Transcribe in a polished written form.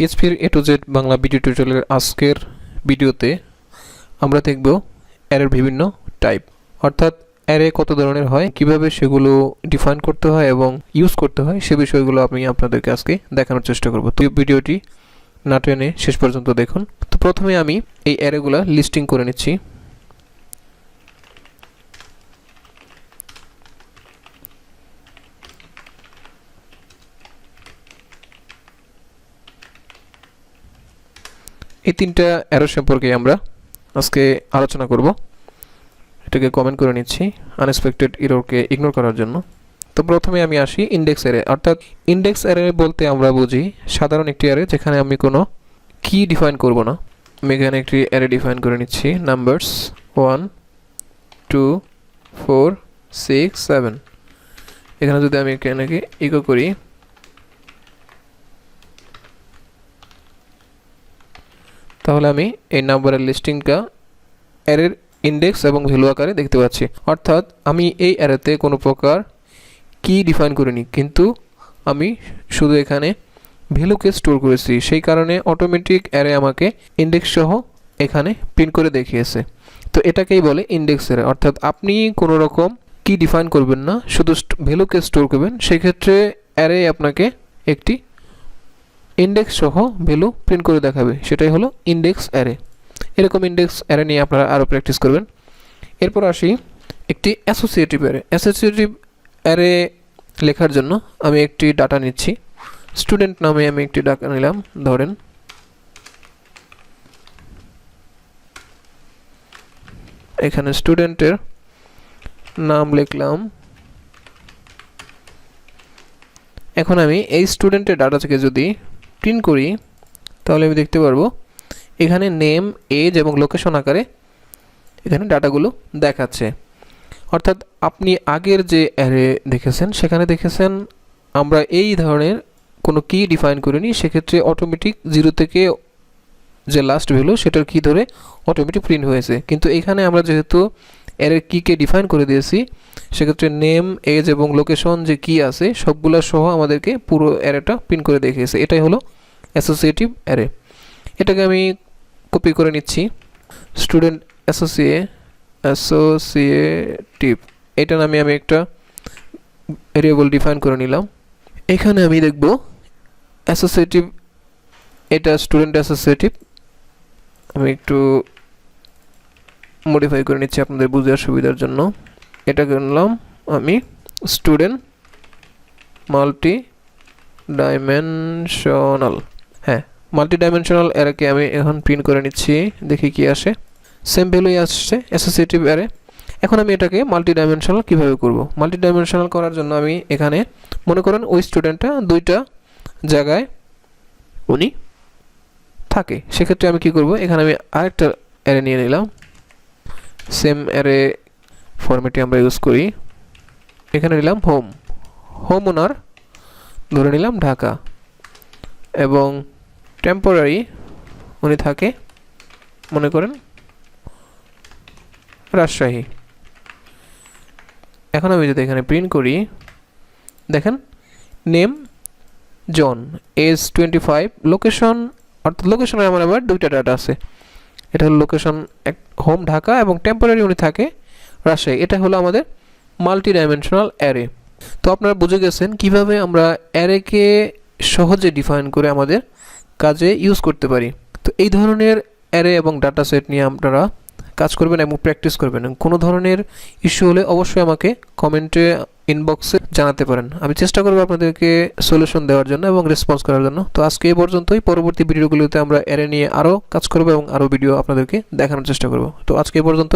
পিএইচপির A to Z Bangla video টিউটোরিয়ালের আজকের ভিডিওতে আমরা দেখব অ্যারের বিভিন্ন টাইপ, অর্থাৎ অ্যারে কত ধরনের হয়, কিভাবে সেগুলো ডিফাইন করতে হয় এবং ইউজ করতে হয় সে বিষয়গুলো আমি আপনাদেরকে আজকে দেখানোর চেষ্টা করব। তো ভিডিওটি না টেনে শেষ পর্যন্ত দেখুন। তো প্রথমে আমি এই অ্যারেগুলো লিস্টিং করে নিচ্ছি। এই তিনটা অ্যারো সম্পর্কে আমরা আজকে আলোচনা করব। এটাকে কমেন্ট করে নিচ্ছি আনএক্সপেক্টেড এররকে ইগনোর করার জন্য। তো প্রথমে আমি আসি ইন্ডেক্স অ্যারে, অর্থাৎ ইন্ডেক্স অ্যারে বলতে আমরা বুঝি সাধারণ একটি অ্যারে যেখানে আমি কোনো কি ডিফাইন করব না। আমি এখানে একটি অ্যারে ডিফাইন করে নিচ্ছি, নাম্বারস 1 2 4 6 7। এখানে যদি আমি এখানে ইকো করি, তাহলে আমি এই নাম্বারের লিস্টিংটা অ্যারের ইন্ডেক্স এবং ভ্যালু আকারে দেখতে পাচ্ছি। অর্থাৎ আমি এই অ্যারেতে কোনো প্রকার কি ডিফাইন করিনি, কিন্তু আমি শুধু এখানে ভ্যালুকে স্টোর করেছি, সেই কারণে অটোমেটিক অ্যারে আমাকে ইন্ডেক্স সহ এখানে প্রিন্ট করে দেখিয়েছে। তো এটাকেই বলে ইন্ডেক্স অ্যারে। অর্থাৎ আপনি কোনো রকম কি ডিফাইন করবেন না, শুধু ভ্যালুকে স্টোর করবেন, সেক্ষেত্রে অ্যারে আপনাকে একটি ইন্ডেক্স সহ ভ্যালু প্রিন্ট করে দেখাবে, সেটাই হলো ইন্ডেক্স অ্যারে। এরকম ইন্ডেক্স অ্যারে নিয়ে আপনারা আরও প্র্যাকটিস করবেন। এরপর আসি একটি অ্যাসোসিয়েটিভ অ্যারে। অ্যাসোসিয়েটিভ অ্যারে লেখার জন্য আমি একটি ডাটা নিচ্ছি। স্টুডেন্ট নামে আমি একটি ডাটা নিলাম, ধরেন এখানে স্টুডেন্টের নাম লিখলাম। এখন আমি এই স্টুডেন্টের ডাটা থেকে যদি প্রিন্ট করি, তাহলে আমি দেখতে পারবো এখানে নেম, এজ এবং লোকেশন আকারে এখানে ডাটাগুলো দেখাচ্ছে। অর্থাৎ আপনি আগের যে অ্যারে দেখেছেন সেখানে দেখেছেন আমরা এই ধরনের কোনো কি ডিফাইন করিনি, সেক্ষেত্রে অটোমেটিক 0 থেকে যে লাস্ট ভ্যালু সেটার কি ধরে অটোমেটিক প্রিন্ট হয়েছে। কিন্তু এখানে আমরা যেহেতু অ্যারের কিকে ডিফাইন করে দিয়েছি, সেক্ষেত্রে নেম, এজ এবং লোকেশন যে কি আছে সবগুলো সহ আমাদেরকে পুরো অ্যারেটা প্রিন্ট করে দেখিয়েছে। এটাই হলো অ্যাসোসিয়েটিভ অ্যারে। এটাকে আমি কপি করে নিচ্ছি, স্টুডেন্ট অ্যাসোসিয়েটিভ এটা নামে আমি একটা ভেরিয়েবল ডিফাইন করে নিলাম। এখানে আমি দেখব অ্যাসোসিয়েটিভ, এটা স্টুডেন্ট অ্যাসোসিয়েটিভ। আমি একটু মডিফাই করে নিচ্ছি আপনাদের বোঝার সুবিধার জন্য। এটা করলাম আমি স্টুডেন্ট মাল্টি ডাইমেনশনাল। হ্যাঁ, মাল্টি ডাইমেনশনাল অ্যারেকে আমি এখন প্রিন্ট করে নিচ্ছি, দেখি কি আসে। সেম ভ্যালুই আসছে অ্যাসোসিয়েটিভ অ্যারে। এখন আমি এটাকে মাল্টি ডাইমেনশনাল কীভাবে করব? মাল্টি ডাইমেনশনাল করার জন্য আমি এখানে মনে করেন ওই স্টুডেন্টটা দুইটা জায়গায় উনি থাকে, সেক্ষেত্রে আমি কি করব, এখানে আমি আরেকটা অ্যারে নিয়ে নিলাম। সেম অ্যারে ফরম্যাটে আমরা ইউজ করি। এখানে নিলাম হোম ওনার ধরে নিলাম ঢাকা, এবং টেম্পোরারি উনি থাকে মনে করেন রাজশাহী। এখন আমি যদি এখানে প্রিন্ট করি, দেখেন নেম জন, এজ 25, লোকেশন, অর্থাৎ লোকেশনে আমার আবার দুইটা ডাটা আছে। এটা হলো লোকেশন হোম ঢাকা এবং টেম্পোরারি উনি থাকে রাজশাহী। এটা হলো আমাদের মাল্টি ডাইমেনশনাল অ্যারে। তো আপনারা বুঝে গেছেন কিভাবে আমরা অ্যারেকে সহজে ডিফাইন করে আমাদের কাজে ইউজ করতে পারি। তো এই ধরনের অ্যারে এবং ডাটা সেট নিয়ে আপনারা কাজ করবেন এবং প্র্যাকটিস করবেন। কোনো ধরনের ইস্যু হলে অবশ্যই আমাকে কমেন্টে ইনবক্সে জানাতে পারেন। আমি চেষ্টা করবো আপনাদেরকে সলিউশন দেওয়ার জন্য এবং রেসপন্স করার জন্য। তো আজকে এই পর্যন্তই। পরবর্তী ভিডিওগুলোতে আমরা অ্যারে নিয়ে আরও কাজ করবো এবং আরও ভিডিও আপনাদেরকে দেখানোর চেষ্টা করব। তো আজকে এই পর্যন্ত।